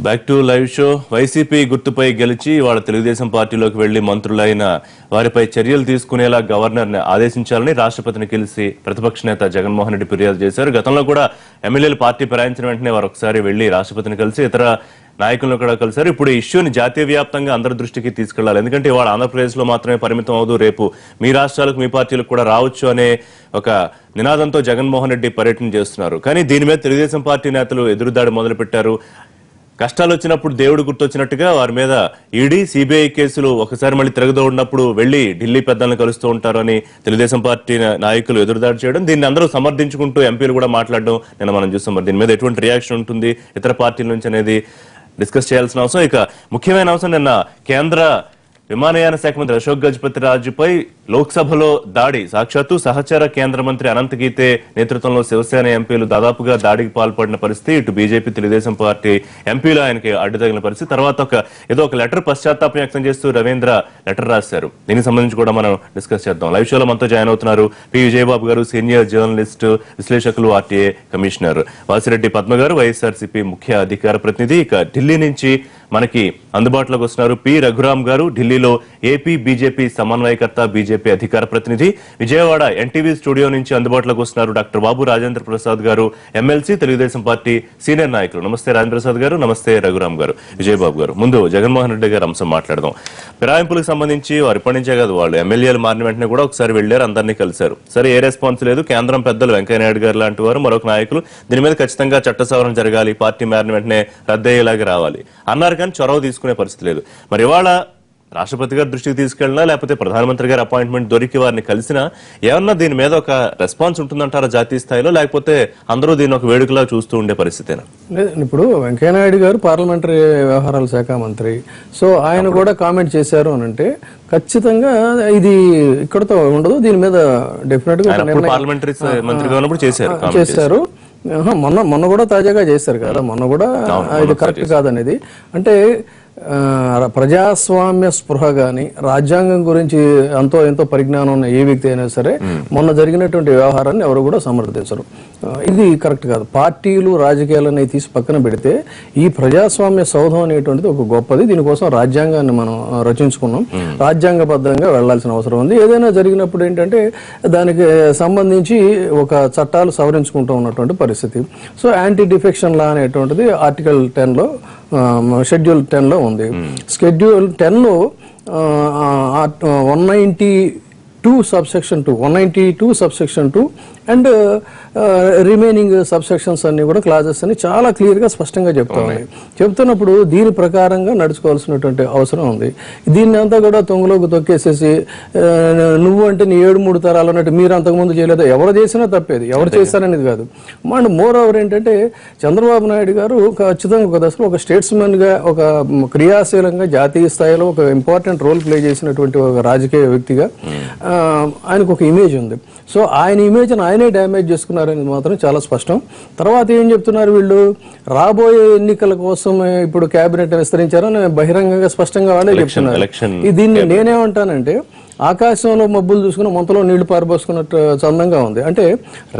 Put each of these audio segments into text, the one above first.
Back to live show. YCP గుర్తుపై గెలిచి వాళ్ళ తెలుగుదేశం పార్టీలోకి వెళ్లి మంత్రులైన వారిపై చర్యలు తీసుకునేలా గవర్నర్ ని ఆదేశించాలని రాష్ట్రపతిని కలిసి ప్రతిపక్ష నేత జగన్మోహన్ రెడ్డి ఫిర్యాదు చేశారు. గతంలో కూడా ఎమ్మెల్యేలు పార్టీ ఫిరాయించిన వెంటనే వారు ఒకసారి వెళ్లి రాష్ట్రపతిని కలిసి ఇతర నాయకులను కూడా కలిశారు. ఇప్పుడు ఈ ఇష్యూని జాతీయ వ్యాప్తంగా అందరి దృష్టికి తీసుకెళ్లాలి. ఎందుకంటే ఇవాళ ఆంధ్రప్రదేశ్ లో మాత్రమే పరిమితం అవదు, రేపు మీ రాష్ట్రాలకు మీ పార్టీలకు కూడా రావచ్చు అనే ఒక నినాదంతో జగన్మోహన్ రెడ్డి పర్యటన చేస్తున్నారు. కానీ దీని మీద తెలుగుదేశం పార్టీ నేతలు ఎదురుదాడి మొదలుపెట్టారు. కష్టాలు వచ్చినప్పుడు దేవుడు గుర్తొచ్చినట్టుగా వారి మీద ఈడీ సిబిఐ కేసులు ఒకసారి మళ్ళీ తిరగదోడినప్పుడు వెళ్లి ఢిల్లీ పెద్దలను కలుస్తూ ఉంటారు అని తెలుగుదేశం పార్టీ నాయకులు ఎదురుదాడి చేయడం, దీన్ని అందరూ సమర్థించుకుంటూ ఎంపీలు కూడా మాట్లాడడం నిన్న మనం చూస్తాం. మరి దీని మీద ఎటువంటి రియాక్షన్ ఉంటుంది ఇతర పార్టీల నుంచి అనేది డిస్కస్ చేయాల్సిన అవసరం. ఇక ముఖ్యమైన అవసరం, నిన్న కేంద్ర విమానయాన శాఖ మంత్రి అశోక్ గజపతి రాజుపై లోక్సభలో దాడి. సాక్షాత్తు సహచర కేంద్ర మంత్రి అనంత్ గీతే నేతృత్వంలో శివసేన ఎంపీలు దాదాపుగా దాడికి పాల్పడిన పరిస్థితి. ఇటు బీజేపీ తెలుగుదేశం పార్టీ ఎంపీలు ఆయనకి అడ్డు తగిన పరిస్థితి. తర్వాత ఏదో ఒక లెటర్ పశ్చాత్తాపం వ్యక్తం చేస్తూ రవీంద్ర లెటర్ రాశారు. దీనికి సంబంధించి కూడా మనం డిస్కస్ చేద్దాం. లైవ్ షోలో మనతో జాయిన్ అవుతున్నారు పి విజయబాబు గారు, సీనియర్ జర్నలిస్ట్, విశ్లేషకులు, ఆర్టీఏ కమిషనర్. వాసిరెడ్డి పద్మ గారు, వైఎస్ఆర్సీపీ ముఖ్య అధికార ప్రతినిధి. ఇక ఢిల్లీ నుంచి మనకి అందుబాటులోకి వస్తున్నారు పి రఘురామ్ గారు, ఢిల్లీలో ఏపీ బీజేపీ సమన్వయకర్త, బీజేపీ అధికార ప్రతినిధి. విజయవాడ ఎన్టీవీ స్టూడియో నుంచి అందుబాటులోకి వస్తున్నారు డాక్టర్ బాబు రాజేంద్ర ప్రసాద్ గారు, ఎమ్మెల్సీ, తెలుగుదేశం పార్టీ సీనియర్ నాయకులు. నమస్తే రాజేంద్ర ప్రసాద్ గారు, నమస్తే రఘురామ్ గారు, విజయబాబు గారు. ముందు జగన్మోహన్ రెడ్డి గారు అంశం మాట్లాడదాం. ఫిరాయింపులకు సంబంధించి వారు ఇప్పటి నుంచే కాదు, వాళ్ళు ఎమ్మెల్యేలు మారిన వెంటనే కూడా ఒకసారి వెళ్లారు, అందరినీ కలిశారు. సరే, ఏ రెస్పాన్స్ లేదు. కేంద్రం పెద్దలు వెంకయ్యనాయుడు గారు లాంటి వారు, మరొక నాయకులు దీని మీద ఖచ్చితంగా చట్ట సవరణ జరగాలి, పార్టీ మారిన వెంటనే రద్దయ్యేలాగా రావాలి అన్నారు. కానీ చొరవ తీసుకునే పరిస్థితి లేదు. మరి ఇవాళ రాష్ట్రపతి గారి దృష్టికి తీసుకెళ్ళినా లేకపోతే ప్రధానమంత్రి గారి అపాయింట్మెంట్ దొరికి వారిని కలిసినా ఏమన్నా దీని మీద ఒక రెస్పాన్స్ ఉంటుందంటారా జాతీయ స్థాయిలో, లేకపోతే అందరూ దీన్ని ఒక వేడుకలా చూస్తూ ఉండే పరిస్థితేనా? ఇప్పుడు వెంకయ్యనాయుడు గారు పార్లమెంటరీ వ్యవహారాల శాఖ మంత్రి, సో ఆయన కూడా కామెంట్ చేశారు అని అంటే ఖచ్చితంగా ఇది ఇక్కడతో ఉండదు. దీని మీద డెఫినెట్ గా పార్లమెంటరీ మంత్రిగా ఉన్నప్పుడు చేశారు. మొన్న కూడా తాజాగా చేశారు కదా, మొన్న కూడా ఇది కరెక్ట్ కాదనేది. అంటే ప్రజాస్వామ్య స్పృహ గాని, రాజ్యాంగం గురించి ఎంతో పరిజ్ఞానం ఉన్న ఏ వ్యక్తి అయినా సరే మొన్న జరిగినటువంటి వ్యవహారాన్ని ఎవరు కూడా సమర్థించరు. ఇది కరెక్ట్ కాదు. పార్టీలు, రాజకీయాలని తీసి పక్కన పెడితే ఈ ప్రజాస్వామ్య సౌధం అనేటువంటిది ఒక గొప్పది. దీనికోసం రాజ్యాంగాన్ని మనం రచించుకున్నాం, రాజ్యాంగబద్ధంగా వెళ్లాల్సిన అవసరం ఉంది. ఏదైనా జరిగినప్పుడు ఏంటంటే దానికి సంబంధించి ఒక చట్టాలు సవరించుకుంటూ ఉన్నటువంటి పరిస్థితి. సో యాంటీ డిఫెక్షన్ లా అనేటువంటిది ఆర్టికల్ 10 లో, షెడ్యూల్ 10 లో ఉంది. షెడ్యూల్ 10 లో 192 సబ్సెక్షన్ 2 అండ్ రిమైనింగ్ సబ్సెక్షన్స్ అన్ని కూడా క్లాజెస్ అని చాలా క్లియర్ గా స్పష్టంగా చెప్తా ఉన్నాయి. చెప్తున్నప్పుడు దీని ప్రకారంగా నడుచుకోవాల్సినటువంటి అవసరం ఉంది. దీన్ని అంతా కూడా తొంగలోకి తొక్కేసేసి నువ్వు అంటే నీ 7-3 తరాలు అన్నట్టు మీరు అంతకుముందు చేయలేదు, ఎవరు చేసినా తప్పేది, ఎవరు చేశారనేది కాదు. అండ్ మోర్ ఓవర్ ఏంటంటే చంద్రబాబు నాయుడు గారు ఖచ్చితంగా ఒక దశలో ఒక స్టేట్స్మెన్ గా, ఒక క్రియాశీలంగా జాతీయ స్థాయిలో ఒక ఇంపార్టెంట్ రోల్ ప్లే చేసినటువంటి ఒక రాజకీయ వ్యక్తిగా ఆయనకు ఒక ఇమేజ్ ఉంది. సో ఆయన ఇమేజ్ ఆయనే డ్యామేజ్ చేసుకున్నారనేది మాత్రం చాలా స్పష్టం. తర్వాత ఏం చెప్తున్నారు వీళ్ళు, రాబోయే ఎన్నికల కోసం ఇప్పుడు కేబినెట్ విస్తరించారని బహిరంగంగా స్పష్టంగా వాళ్ళే చెప్తున్నారు. దీన్ని నేనేమంటానంటే ఆకాశంలో మబ్బులు చూసుకుని మొంతలో నీళ్లు పారబోసుకున్నట్టు చందంగా ఉంది. అంటే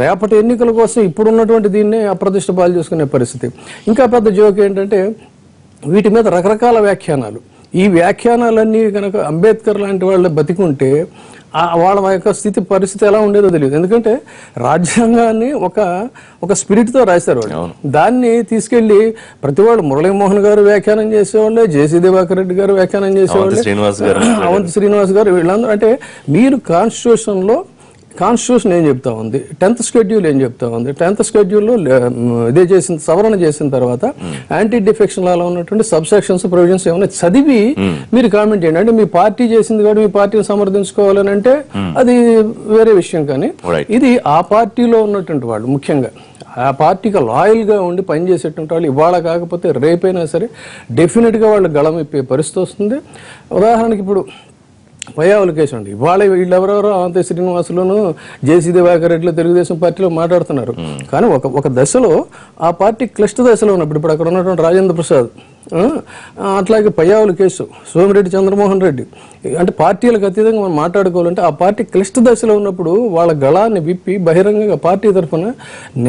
రేపటి ఎన్నికల కోసం ఇప్పుడున్నటువంటి దీన్ని అప్రతిష్ట పాలు చేసుకునే పరిస్థితి. ఇంకా పెద్ద జోక్ ఏంటంటే వీటి మీద రకరకాల వ్యాఖ్యానాలు. ఈ వ్యాఖ్యానాలన్నీ కనుక అంబేద్కర్ లాంటి వాళ్ళు బతికుంటే వాళ్ళ యొక్క పరిస్థితి ఎలా ఉండేదో తెలియదు. ఎందుకంటే రాజ్యాంగాన్ని ఒక స్పిరిట్ తో రాశారు వాళ్ళు. దాన్ని తీసుకెళ్లి ప్రతి వాళ్ళు, మురళీమోహన్ గారు వ్యాఖ్యానం చేసేవాళ్ళే, జేసీ దివాకర్ రెడ్డి గారు వ్యాఖ్యానం చేసేవాళ్ళే, అవంతి శ్రీనివాస్ గారు, వీళ్ళందరూ. అంటే మీరు కాన్స్టిట్యూషన్ ఏం చెప్తా ఉంది, 10th షెడ్యూల్ ఏం చెప్తా ఉంది, 10th షెడ్యూల్లో ఇదే సవరణ చేసిన తర్వాత యాంటీ డిఫెక్షన్ లాలో ఉన్నటువంటి సబ్సెక్షన్స్, ప్రొవిజన్స్ ఏమైనా చదివి మీరు కామెంట్ చేయండి. అంటే మీ పార్టీ చేసింది కాబట్టి మీ పార్టీని సమర్థించుకోవాలని అంటే అది వేరే విషయం. కానీ ఇది ఆ పార్టీలో ఉన్నటువంటి వాళ్ళు, ముఖ్యంగా ఆ పార్టీకి లాయల్ గా ఉండి పనిచేసేటువంటి వాళ్ళు ఇవాళ కాకపోతే రేపైనా సరే డెఫినెట్ గా వాళ్ళు గళం ఇప్పే పరిస్థితి వస్తుంది. ఉదాహరణకి ఇప్పుడు వయావుల కేసు అండి. ఇవాళ వీళ్ళెవరెవరో అవంతి శ్రీనివాసులను, జేసీ దివాకర్ రెడ్డిలో తెలుగుదేశం పార్టీలో మాట్లాడుతున్నారు. కానీ ఒక దశలో ఆ పార్టీ క్లిష్ట దశలో ఉన్నప్పుడు, ఇప్పుడు అక్కడ ఉన్నటువంటి రాజేంద్ర ప్రసాద్ అట్లాగే పయ్యావుల కేసు, సోమిరెడ్డి చంద్రమోహన్ రెడ్డి, అంటే పార్టీలకు అతీతంగా మనం మాట్లాడుకోవాలంటే ఆ పార్టీ క్లిష్ట దశలో ఉన్నప్పుడు వాళ్ళ గళాన్ని విప్పి బహిరంగంగా పార్టీ తరఫున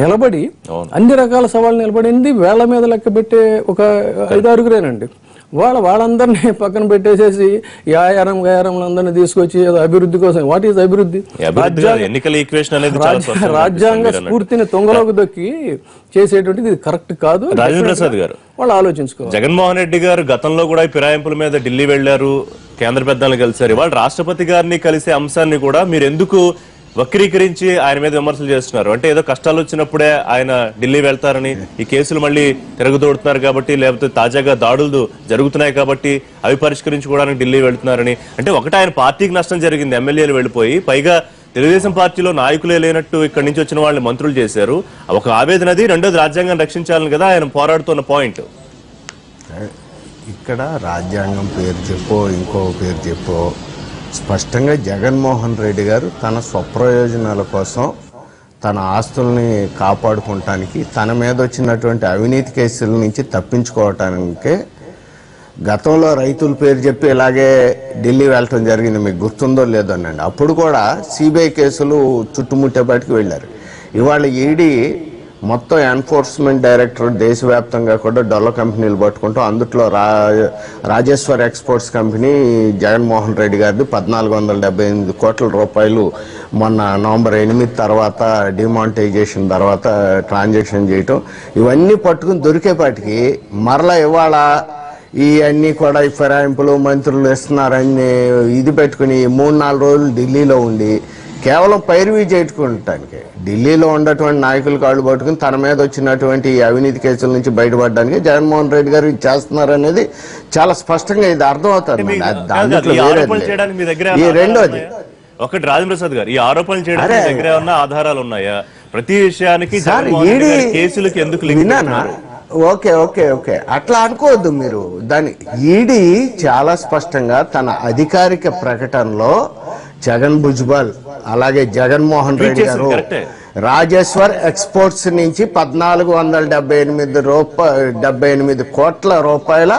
నిలబడి అన్ని రకాల సవాళ్ళు నిలబడింది వేళ్ల మీద లెక్క పెట్టే ఒక 5-6గురేనండి. వాళ్ళందరినీ పక్కన పెట్టేసేసి ఈ ఆయారంలో అందరినీ తీసుకొచ్చి అభివృద్ధి కోసం, వాట్ ఈజ్ అభివృద్ధి? రాజ్యాంగ స్ఫూర్తిని తొంగలోకి దొక్కి చేసేటువంటిది ఇది కరెక్ట్ కాదు. రాజేంద్ర ప్రసాద్ గారు వాళ్ళు ఆలోచించుకోవాలి. జగన్మోహన్ రెడ్డి గారు గతంలో కూడా ఫిరాయింపుల మీద ఢిల్లీ వెళ్లారు, కేంద్ర పెద్దలను కలిశారు. వాళ్ళు రాష్ట్రపతి గారిని కలిసే అంశాన్ని కూడా మీరు ఎందుకు వక్రీకరించి ఆయన మీద విమర్శలు చేస్తున్నారు? అంటే ఏదో కష్టాలు వచ్చినప్పుడే ఆయన ఢిల్లీ వెళ్తారని, ఈ కేసులు మళ్ళీ తిరగదోడుతున్నారు కాబట్టి, లేకపోతే తాజాగా దాడులు జరుగుతున్నాయి కాబట్టి అవి పరిష్కరించుకోవడానికి ఢిల్లీ వెళ్తున్నారని, అంటే ఒకటి ఆయన పార్టీకి నష్టం జరిగింది, ఎమ్మెల్యేలు వెళ్ళిపోయి, పైగా తెలుగుదేశం పార్టీలో నాయకులే లేనట్టు ఇక్కడి నుంచి వచ్చిన వాళ్ళని మంత్రులు చేశారు. ఒక ఆవేదనది, రెండోది రాజ్యాంగాన్ని రక్షించాలని కదా ఆయన పోరాడుతున్న పాయింట్. ఇక్కడ రాజ్యాంగం పేరు చెప్పో ఇంకో పేరు చెప్పో స్పష్టంగా జగన్మోహన్ రెడ్డి గారు తన స్వప్రయోజనాల కోసం, తన ఆస్తుల్ని కాపాడుకోవటానికి, తన మీద వచ్చినటువంటి అవినీతి కేసుల నుంచి తప్పించుకోవటానికే గతంలో రైతుల పేరు చెప్పి ఇలాగే ఢిల్లీ వెళ్ళటం జరిగింది. మీకు గుర్తుందో లేదో అనండి. అప్పుడు కూడా సిబిఐ కేసులు చుట్టుముట్టేపాటికి వెళ్ళారు. ఇవాళ ఈడీ మొత్తం ఎన్ఫోర్స్మెంట్ డైరెక్టర్ దేశవ్యాప్తంగా కూడా డొల్ల కంపెనీలు పట్టుకుంటూ, అందుట్లో రాజేశ్వర్ ఎక్స్పోర్ట్స్ కంపెనీ జగన్మోహన్ రెడ్డి గారిది 1478 కోట్ల రూపాయలు మొన్న నవంబర్ 8 తర్వాత డిమానిటైజేషన్ తర్వాత ట్రాన్సాక్షన్ చేయటం, ఇవన్నీ పట్టుకుని దొరికేపాటికి మరలా ఇవాళ ఇవన్నీ కూడా ఈ ఫిరాయింపులు మంత్రులు ఇస్తున్నారని ఇది పెట్టుకుని 3-4 రోజులు ఢిల్లీలో ఉండి కేవలం పైరువీ చేయించుకోవటానికి, ఢిల్లీలో ఉన్నటువంటి నాయకులు కాళ్ళు పట్టుకుని తన మీద వచ్చినటువంటి అవినీతి కేసుల నుంచి బయటపడడానికి జగన్మోహన్ రెడ్డి గారు ఇది చేస్తున్నారనేది చాలా స్పష్టంగా ఇది అర్థమవుతుంది. ఈ రెండోది ఒకటి రాజేంద్ర ప్రసాద్ గారు, ఈ ఆరోపణలు చేయడానికి దగ్గర ఉన్న ఆధారాలు ఉన్నాయా? ప్రతి విషయానికి కేసులకి ఎందుకు విన్నానా? ఓకే ఓకే ఓకే అట్లా అనుకోవద్దు మీరు. దాని ఈడీ చాలా స్పష్టంగా తన అధికారిక ప్రకటనలో జగన్ భుజ్బల్ అలాగే జగన్మోహన్ రెడ్డి గారు రాజేశ్వర్ ఎక్స్పోర్ట్స్ నుంచి 1478 కోట్ల రూపాయల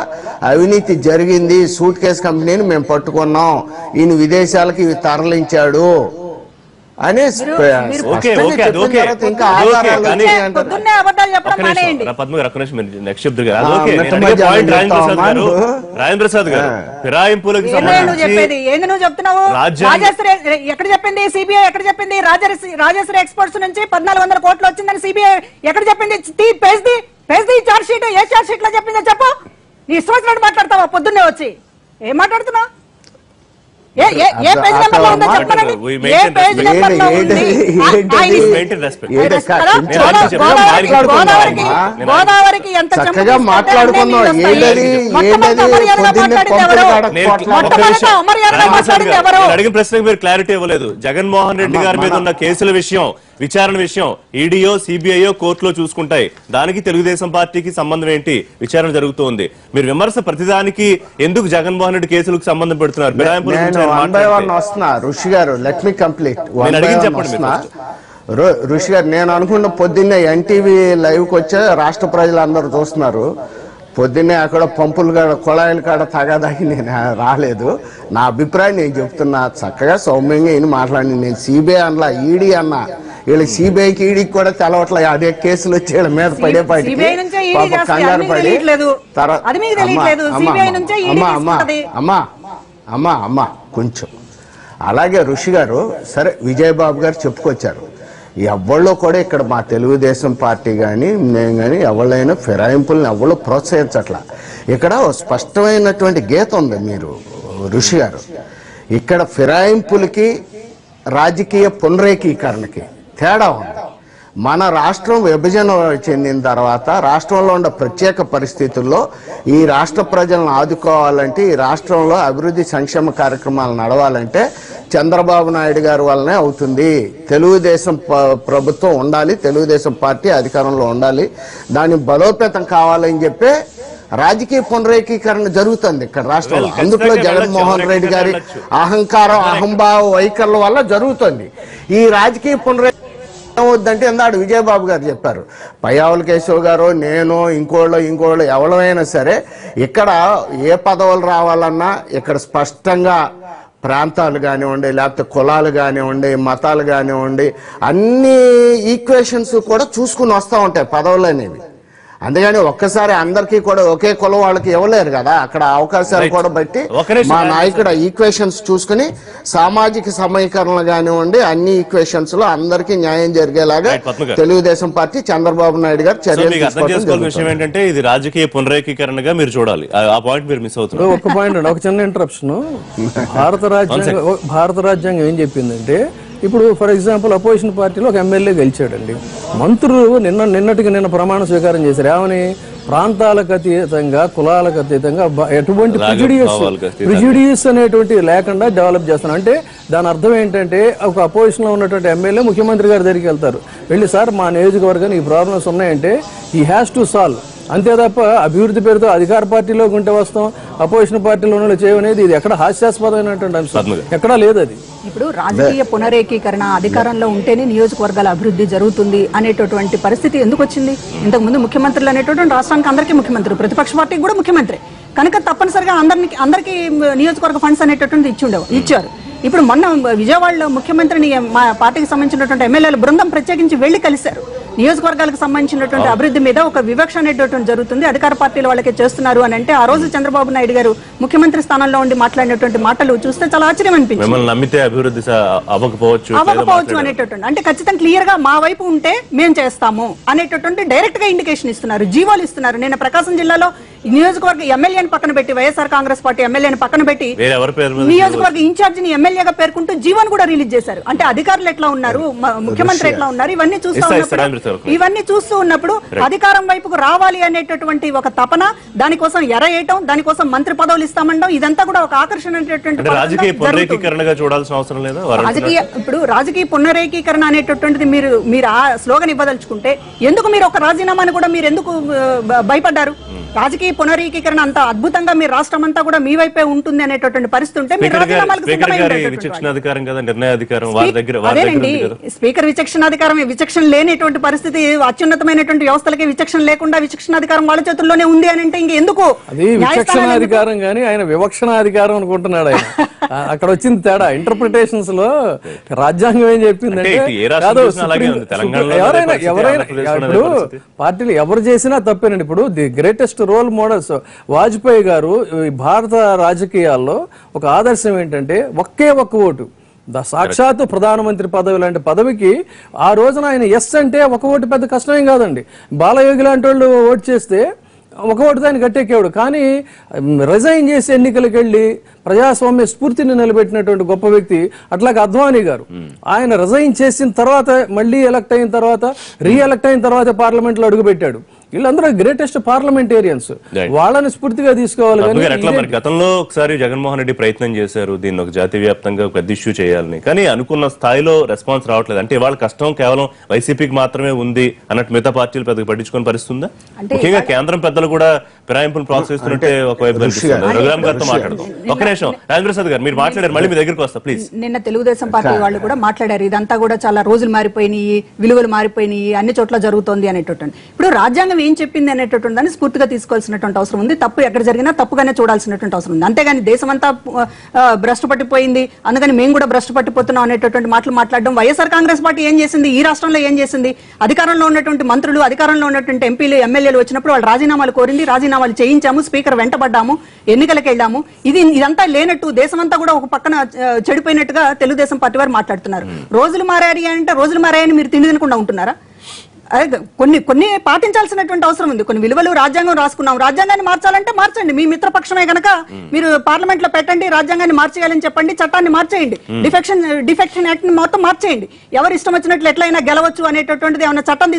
అవినీతి జరిగింది, సూట్ కేసు కంపెనీని మేము పట్టుకున్నాం, ఈయన విదేశాలకు ఇవి తరలించాడు అనే ఇంకా రాజేంద్ర ప్రసాద్ గారు ఫిరాయింపులకు ఎక్కడ చెప్పింది? సిబిఐ ఎక్కడ చెప్పింది? రాజేశ్వరి ఎక్స్పోర్ట్స్ నుంచి 1400 కోట్లు వచ్చిందని సిబిఐ ఎక్కడ చెప్పింది? చార్జ్ షీట్ ఏ చార్జ్ షీట్ లో చెప్పిందో చెప్పు. నీ ఇష్టం మాట్లాడతావా? పొద్దున్నే వచ్చి ఏం మాట్లాడుతున్నావు? గోదావరికి ఎంత చక్కగా మాట్లాడుకున్నాం. అడిగిన ప్రశ్నకు మీరు క్లారిటీ ఇవ్వలేదు. జగన్మోహన్ రెడ్డి గారి మీద ఉన్న కేసుల విషయం, విచారణ విషయం ఈడీఓ సిబిఐఓ కోర్టులో చూసుకుంటాయి. దానికి తెలుగుదేశం పార్టీకి సంబంధం ఏంటి? విచారణ జరుగుతోంది. మీరు విమర్శ ప్రతిదానికి ఎందుకు జగన్మోహన్ రెడ్డి కేసులకు సంబంధం పెడుతున్నారు? ఋషి గారు లెట్ మీ కంప్లీట్. ఋషి గారు, నేను అనుకున్న పొద్దున్నే ఎన్టీవీ లైవ్ కి వచ్చే రాష్ట్ర ప్రజలందరూ చూస్తున్నారు. పొద్దున్నే అక్కడ పంపులు కాడ కుళాయిల కాడ తగాదాకి నేను రాలేదు. నా అభిప్రాయం నేను చెప్తున్నా. చక్కగా సౌమ్యంగా ఈయన మాట్లాడి, నేను సిబిఐ అన్నా ఈడీ అన్నా, వీళ్ళకి సిబిఐకి ఈడీకి కూడా తెలవట్లే. అదే కేసులు వచ్చి వీళ్ళ మీద పడేపాటి కంగారు పడి అమ్మా కొంచెం అలాగే ఋషి గారు సరే విజయబాబు గారు చెప్పుకొచ్చారు. ఎవళ్ళో కూడా ఇక్కడ మా తెలుగుదేశం పార్టీ కానీ మేము కానీ ఎవళ్ళైనా ఫిరాయింపుల్ని ఎవళ్ళు ప్రోత్సహించట్లా. ఇక్కడ స్పష్టమైనటువంటి గీత ఉంది. మీరు ఋషి గారు, ఇక్కడ ఫిరాయింపులకి రాజకీయ పునరేకీకరణకి తేడా ఉంది. మన రాష్ట్రం విభజన చెందిన తర్వాత రాష్ట్రంలో ఉన్న ప్రత్యేక పరిస్థితుల్లో ఈ రాష్ట్ర ప్రజలను ఆదుకోవాలంటే, ఈ రాష్ట్రంలో అభివృద్ధి సంక్షేమ కార్యక్రమాలు నడవాలంటే చంద్రబాబు నాయుడు గారి వల్లనే అవుతుంది. తెలుగుదేశం ప్రభుత్వం ఉండాలి, తెలుగుదేశం పార్టీ అధికారంలో ఉండాలి, దాన్ని బలోపేతం కావాలని చెప్పి రాజకీయ పునరేకీకరణ జరుగుతుంది ఇక్కడ రాష్ట్రంలో. అందులో జగన్మోహన్ రెడ్డి గారి అహంకారం, అహంభావ వైఖరుల వల్ల జరుగుతుంది. ఈ రాజకీయ పునరేకీకరణ ఏమవుద్దంటే ఇందాడు విజయబాబు గారు చెప్పారు, పయ్యావుల కేశవ్ గారు, నేను, ఇంకోళ్ళు ఎవరైనా సరే ఇక్కడ ఏ పదవులు రావాలన్నా ఇక్కడ స్పష్టంగా ప్రాంతాలు కానివ్వండి, లేకపోతే కులాలు కానివ్వండి, మతాలు కానివ్వండి, అన్ని ఈక్వేషన్స్ కూడా చూసుకుని వస్తూ ఉంటాయి పదవులు అనేవి. అందుకని ఒక్కసారి అందరికీ కూడా ఒకే కులం వాళ్ళకి ఇవ్వలేరు కదా, అక్కడ అవకాశాలు కూడా బట్టి మా నాయకుడు ఈక్వేషన్స్ చూసుకుని సామాజిక సమీకరణలు కానివ్వండి అన్ని ఈక్వేషన్స్ లో అందరికీ న్యాయం జరిగేలాగా తెలుగుదేశం పార్టీ చంద్రబాబు నాయుడు గారు చర్యలు తీసుకోవడం. విషయం ఏంటంటే ఇది రాజకీయ పునరేకీకరణగా మీరు చూడాలి, ఆ పాయింట్ మీరు మిస్ అవుతున్నారు. ఒక పాయింట్ అండి, ఒక చిన్న ఇంటరప్షన్. భారత రాజ్యాంగం ఏం చెప్పిందంటే, ఇప్పుడు ఫర్ ఎగ్జాంపుల్ అపోజిషన్ పార్టీలో ఒక ఎమ్మెల్యే గెలిచాడండి, మంత్రులు నిన్న ప్రమాణ స్వీకారం చేశారు. ఏమని? ప్రాంతాలకు అతీతంగా, కులాలకు అతీతంగా ఎటువంటి ప్రిజుడియస్ అనేటువంటి లేకుండా డెవలప్ చేస్తాను. అంటే దాని అర్థం ఏంటంటే, ఒక అపోజిషన్ లో ఉన్నటువంటి ఎమ్మెల్యే ముఖ్యమంత్రి గారి దగ్గరికి వెళ్తారు, వెళ్ళి సార్ మా నియోజకవర్గానికి ఈ ప్రాబ్లమ్స్ ఉన్నాయంటే హీ హ్యాస్ టు సాల్వ్. అంతే తప్ప అభివృద్ధి పేరుతో అధికార పార్టీలోకి ఉంటే వస్తాం, అపోజిషన్ పార్టీలో చేయనేది ఇది ఎక్కడ హాస్యాస్పదమైనటువంటి అంశం ఎక్కడా లేదు. అది ఇప్పుడు రాజకీయ పునరేకీకరణ, అధికారంలో ఉంటేనే నియోజకవర్గాల అభివృద్ధి జరుగుతుంది అనేటటువంటి పరిస్థితి ఎందుకు వచ్చింది? ఇంతకు ముందు ముఖ్యమంత్రులు అనేటటువంటి రాష్ట్రానికి అందరికీ ముఖ్యమంత్రి, ప్రతిపక్ష పార్టీకి కూడా ముఖ్యమంత్రి కనుక తప్పనిసరిగా అందరికీ నియోజకవర్గ ఫండ్స్ అనేటటువంటి ఇచ్చారు. ఇప్పుడు మొన్న విజయవాడలో ముఖ్యమంత్రిని మా పార్టీకి సంబంధించినటువంటి ఎమ్మెల్యేల బృందం ప్రత్యేకించి వెళ్లి కలిశారు. నియోజకవర్గాలకు సంబంధించినటువంటి అభివృద్ధి మీద ఒక వివక్ష అనేటటువంటి జరుగుతుంది, అధికార పార్టీల వాళ్ళకే చేస్తున్నారు అని అంటే, ఆ రోజు చంద్రబాబు నాయుడు గారు ముఖ్యమంత్రి స్థానంలో ఉండి మాట్లాడినటువంటి మాటలు చూస్తే చాలా ఆశ్చర్యం అనిపించింది. అవ్వకపోవచ్చు అనేటటువంటి, అంటే ఖచ్చితంగా క్లియర్ గా మా వైపు ఉంటే మేం చేస్తాము అనేటటువంటి డైరెక్ట్ గా ఇండికేషన్ ఇస్తున్నారు, జీవోలు ఇస్తున్నారు. నేను ప్రకాశం జిల్లాలో నియోజకవర్గ ఎమ్మెల్యేని పక్కన పెట్టి, వైఎస్ఆర్ కాంగ్రెస్ పార్టీ ఎమ్మెల్యేని పక్కన పెట్టి నియోజకవర్గ ఇన్ఛార్జిని ఎమ్మెల్యేగా పేర్కొంటూ జీవోను కూడా రిలీజ్ చేశారు. అంటే అధికారులు ఎట్లా ఉన్నారు, ముఖ్యమంత్రి ఎట్లా ఉన్నారు, ఇవన్నీ చూస్తూ ఉన్నప్పుడు అధికారం వైపుకు రావాలి అనేటటువంటి ఒక తపన, దానికోసం ఎరవేయటం, దానికోసం మంత్రి పదవులు ఇస్తామంటాం, ఇదంతా కూడా ఒక ఆకర్షణ అనేటటువంటి ఇప్పుడు రాజకీయ పునరేకీకరణ అనేటటువంటిది మీరు ఆ స్లోగన్ ఇవ్వదలుచుకుంటే ఎందుకు మీరు ఒక రాజీనామాను కూడా మీరు ఎందుకు భయపడ్డారు? రాజకీయ పునరేకీకరణ అంత అద్భుతంగా మీ రాష్ట్రం అంతా కూడా మీ వైపే ఉంటుంది అనేటటువంటి పరిస్థితి ఉంటే స్పీకర్ విచక్షణాధికారం, విచక్షణ లేనిటువంటి పరిస్థితి, అత్యున్నతమైనటువంటి వ్యవస్థలకే విచక్షణ లేకుండా విచక్షణాధికారం వాళ్ళ చేతుల్లోనే ఉంది అని అంటే ఇంకెందుకు? అది విచక్షణాధికారం కానీ ఆయన వివక్షణాధికారం అనుకుంటున్నాడు. ఆయన అక్కడ వచ్చింది తేడా ఇంటర్ప్రిటేషన్స్ లో. రాజ్యాంగం ఏం చెప్పిందంటే, ఎవరైనా పార్టీలు ఎవరు చేసినా తప్పేనండి. ఇప్పుడు the greatest role models Vajpayee గారు భారత రాజకీయాల్లో ఒక ఆదర్శం ఏంటంటే ఒకే ఒక్క ఓటు. సాక్షాత్తు ప్రధానమంత్రి పదవి లాంటి పదవికి ఆ రోజున ఆయన ఎస్ అంటే ఒక ఓటు పెద్ద కష్టమేం కాదండి. బాలయోగి లాంటి వాళ్ళు ఓటు చేస్తే ఒక ఓటుతో ఆయన గట్టెక్కేవాడు. కానీ రిజైన్ చేసి ఎన్నికలకు వెళ్ళి ప్రజాస్వామ్య స్ఫూర్తిని నిలబెట్టినటువంటి గొప్ప వ్యక్తి అట్లాగే అద్వానీ గారు. ఆయన రిజైన్ చేసిన తర్వాత మళ్ళీ ఎలక్ట్ అయిన తర్వాత రీఎలక్ట్ అయిన తర్వాత పార్లమెంట్ లో అడుగుపెట్టాడు. వీళ్ళందరూ గ్రేటెస్ట్ పార్లమెంటేరియన్స్, వాళ్ళని స్ఫూర్తిగా తీసుకోవాలి. గతంలో ఒకసారి జగన్మోహన్ రెడ్డి ప్రయత్నం చేశారు దీన్ని ఒక జాతీయ వ్యాప్తంగా పెద్ద ఇష్యూ చేయాలని, కానీ అనుకున్న స్థాయిలో రెస్పాన్స్ రావట్లేదు. అంటే వాళ్ళ కష్టం కేవలం వైసీపీకి మాత్రమే ఉంది అన్నట్టు మిగతా పార్టీలు పెద్దగా పట్టించుకొని పరిస్థితి ఉందా? ముఖ్యంగా కేంద్రం పెద్దలు కూడా ఫిరాయింపులు ప్రోత్సహిస్తున్నట్టే ఒకవైపు రఘురామ్ గారితో మాట్లాడదాం. ఒక నిమిషం రాజప్రసాద్ గారు, మీరు మాట్లాడారు, మళ్ళీ మీ దగ్గరికి వస్తా ప్లీజ్. నిన్న తెలుగుదేశం పార్టీ వాళ్ళు కూడా మాట్లాడారు, ఇదంతా కూడా చాలా రోజులు మారిపోయినాయి, విలువలు మారిపోయినాయి, అన్ని చోట్ల జరుగుతోంది అనేటటువంటి. ఇప్పుడు రాజ్యాంగం ఏం చెప్పింది అనేటటువంటి దాన్ని స్ఫూర్తిగా తీసుకోవాల్సినటువంటి అవసరం ఉంది. తప్పు ఎక్కడ జరిగినా తప్పుగానే చూడాల్సినటువంటి అవసరం ఉంది. అంతేగాని దేశమంతా భ్రష్టు పట్టిపోయింది అందుకని మేము కూడా భ్రష్టు పట్టిపోతున్నాం అనేటటువంటి మాటలు మాట్లాడడం. వైఎస్ఆర్ కాంగ్రెస్ పార్టీ ఏం చేసింది, ఈ రాష్ట్రంలో ఏం చేసింది? అధికారంలో ఉన్నటువంటి మంత్రులు, అధికారంలో ఉన్నటువంటి ఎంపీలు, ఎమ్మెల్యేలు వచ్చినప్పుడు వాళ్ళు రాజీనామాలు కోరింది, రాజీనామాలు చేయించాము, స్పీకర్ వెంటబడ్డాము, ఎన్నికలకు వెళ్ళాము. ఇదంతా లేనట్టు దేశమంతా కూడా ఒక పక్కన చెడిపోయినట్టుగా తెలుగుదేశం పార్టీ వారు మాట్లాడుతున్నారు. రోజులు మారాయి అంటే రోజులు మారాయని మీరు తిండి తినకుండా ఉంటున్నారా? కొన్ని పాటించాల్సినటువంటి అవసరం ఉంది. కొన్ని విలువలు రాజ్యాంగం రాసుకున్నాం, రాజ్యాంగాన్ని మార్చాలంటే మార్చండి. మీ మిత్రపక్షమే గనక మీరు పార్లమెంట్ లో పెట్టండి, రాజ్యాంగాన్ని మార్చేయాలని చెప్పండి, చట్టాన్ని మార్చేయండి, డిఫెక్షన్ యాక్ట్ ని మొత్తం మార్చేయండి. ఎవరు ఇష్టం వచ్చినట్లు ఎట్లయినా గెలవచ్చు అనేటటువంటిది ఏమైనా చట్టం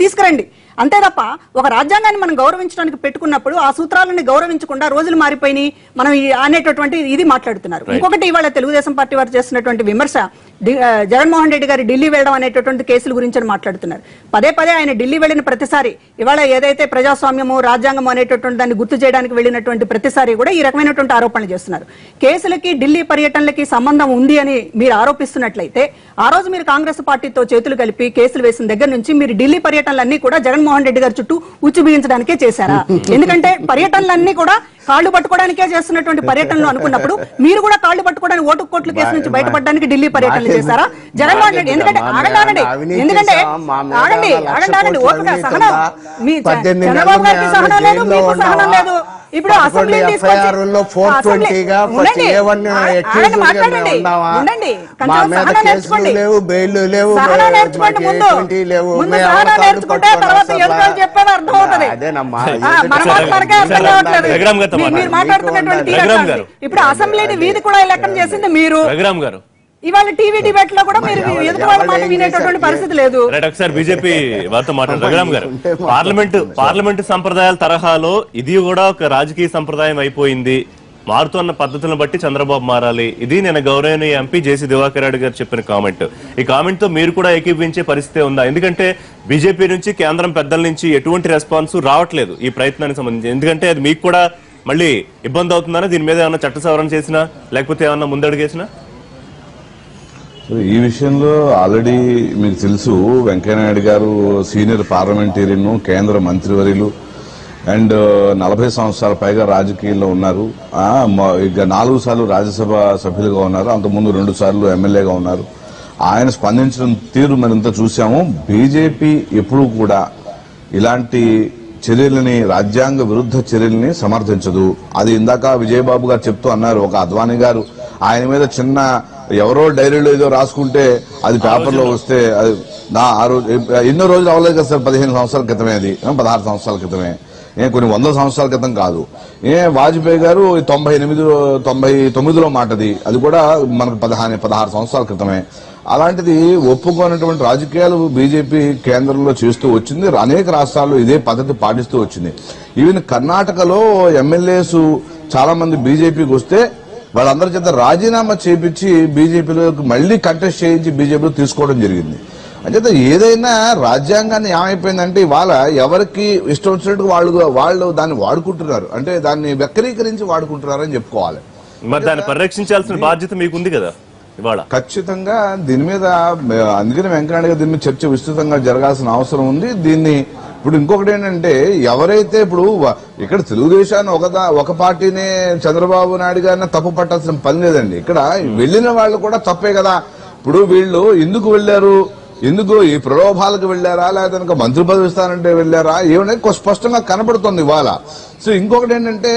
తీసుకురండి. అంతే తప్ప ఒక రాజ్యాంగాన్ని మనం గౌరవించడానికి పెట్టుకున్నప్పుడు ఆ సూత్రాలను గౌరవించకుండా రోజులు మారిపోయినాయి, మనం అనేటటువంటి ఇది మాట్లాడుతున్నారు. ఇంకొకటి ఇవాళ తెలుగుదేశం పార్టీ వారు చేస్తున్నటువంటి విమర్శ జగన్మోహన్ రెడ్డి గారి ఢిల్లీ వెళ్ళడం అనేటటువంటి కేసుల గురించి మాట్లాడుతున్నారు. పదే పదే ఆయన ఢిల్లీ వెళ్ళిన ప్రతిసారి ఇవాళ ఏదైతే ప్రజాస్వామ్యము రాజ్యాంగం అనేటటువంటి దాన్ని గుర్తు చేయడానికి వెళ్ళినటువంటి ప్రతిసారి కూడా ఈ రకమైనటువంటి ఆరోపణలు చేస్తున్నారు. కేసులకి ఢిల్లీ పర్యటనలకి సంబంధం ఉంది అని మీరు ఆరోపిస్తున్నట్లయితే ఆ రోజు మీరు కాంగ్రెస్ పార్టీతో చేతులు కలిపి కేసులు వేసిన దగ్గర నుంచి మీరు ఢిల్లీ పర్యటనలన్నీ కూడా జగన్మోహన్ రెడ్డి గారి చుట్టూ ఉచ్చు బిగించడానికే చేశారా? ఎందుకంటే పర్యటనలన్నీ కూడా కాళ్లు పట్టుకోవడానికే చేస్తున్నటువంటి పర్యటనలు అనుకున్నప్పుడు మీరు కూడా కాళ్లు పట్టుకోవడానికి ఓటు కోట్ల కేసు నుంచి బయటపడడానికి ఢిల్లీ పర్యటనలు చేశారా? జగన్మోహన్ రెడ్డి ఎందుకంటే ఆగండి ఓపిక సహనం మీ చంద్రబాబు గారికి సహనం లేదు, మీకు సహనం లేదు. ఇప్పుడు అసెంబ్లీ చెప్పేది అర్థం అవుతుంది. మీరు మాట్లాడుతున్నటువంటి ఇప్పుడు అసెంబ్లీని వీధి కూడా లెక్కన చేసింది మీరు. ఇవాళ టీవీ డిబేట్ లో కూడా మీరు ఎదుటి వాళ్ళ మాట వినేటటువంటి పరిస్థితి లేదు. ఒకసారి బీజేపీ వారితో మాట్లాడారు రఘురామ్ గారు. పార్లమెంటు సంప్రదాయాల తరహాలో ఇది కూడా ఒక రాజకీయ సంప్రదాయం అయిపోయింది. మారుతున్న పద్ధతులను బట్టి చంద్రబాబు మారాలి. ఇది నేను గౌరవనీయ ఎంపీ జేసీ దివాకర్ రెడ్డి గారు చెప్పిన కామెంట్. ఈ కామెంట్ తో మీరు కూడా ఏకీభవించే పరిస్థితి ఉందా? ఎందుకంటే బీజేపీ నుంచి కేంద్రం పెద్దల నుంచి ఎటువంటి రెస్పాన్స్ రావట్లేదు ఈ ప్రయత్నానికి సంబంధించి. ఎందుకంటే అది మీకు కూడా మళ్ళీ ఇబ్బంది అవుతుందని దీని మీద ఏమన్నా చట్ట సవరణ చేసినా లేకపోతే ఏమన్నా ముందడుగేసినా? ఈ విషయంలో ఆల్రెడీ మీకు తెలుసు, వెంకయ్యనాయుడు గారు సీనియర్ పార్లమెంటేరియన్, కేంద్ర మంత్రివర్యులు అండ్ 40 సంవత్సరాల పైగా రాజకీయాల్లో ఉన్నారు. ఇక 4 సార్లు రాజ్యసభ సభ్యులుగా ఉన్నారు. అంతకుముందు 2 సార్లు ఎమ్మెల్యేగా ఉన్నారు. ఆయన స్పందించిన తీరు మరింత చూసాము. బీజేపీ ఎప్పుడూ కూడా ఇలాంటి చర్యలని, రాజ్యాంగ విరుద్ధ చర్యల్ని సమర్థించదు. అది ఇందాక విజయబాబు గారు చెప్తూ అన్నారు. ఒక అద్వానీ గారు ఆయన మీద చిన్న ఎవరో డైరీలో ఏదో రాసుకుంటే అది పేపర్లో వస్తే అది ఆ రోజు ఎన్నో రోజులు అవ్వలేదు కదా సార్. 15 సంవత్సరాల క్రితమే, అది 16 సంవత్సరాల క్రితమే, కొన్ని 100 సంవత్సరాల క్రితం కాదు. వాజ్పేయి గారు 99లో మాటది, అది కూడా మనకు 16 సంవత్సరాల క్రితమే. అలాంటిది ఒప్పుకోనటువంటి రాజకీయాలు బీజేపీ కేంద్రంలో చేస్తూ వచ్చింది. అనేక రాష్ట్రాల్లో ఇదే పద్ధతి పాటిస్తూ వచ్చింది. ఈవెన్ కర్ణాటకలో ఎమ్మెల్యేస్ చాలా మంది బీజేపీకి వస్తే వాళ్ళందరి చేత రాజీనామా చేపించి బీజేపీలోకి మళ్లీ కంటెస్ట్ చేయించి బీజేపీలో తీసుకోవడం జరిగింది. అంచేత ఏదైనా రాజ్యాంగాన్ని ఏమైపోయిందంటే ఇవాళ ఎవరికి ఇష్టం వచ్చినట్టు వాళ్ళు దాన్ని వాడుకుంటున్నారు, అంటే దాన్ని వక్రీకరించి వాడుకుంటున్నారని చెప్పుకోవాలి. మరి దాన్ని పరిరక్షించాల్సిన బాధ్యత మీకుంది కదా ఇవాళ. ఖచ్చితంగా దీని మీద, అందుకని వెంకయ్యనాయుడు గారు దీని మీద చర్చ విస్తృతంగా జరగాల్సిన అవసరం ఉంది. దీన్ని ఇప్పుడు ఇంకొకటి ఏంటంటే, ఎవరైతే ఇప్పుడు ఇక్కడ తెలుగుదేశాన్ని ఒక పార్టీనే చంద్రబాబు నాయుడు గారిని తప్పు పట్టాల్సిన పని లేదండి. ఇక్కడ వెళ్లిన వాళ్ళు కూడా తప్పే కదా. ఇప్పుడు వీళ్ళు ఎందుకు వెళ్లారు, ఎందుకు ఈ ప్రలోభాలకు వెళ్లారా, లేదా మంత్రి పదవి ఇస్తానంటే వెళ్లారా, ఏమనేది స్పష్టంగా కనబడుతుంది ఇవాళ. సో ఇంకొకటి ఏంటంటే,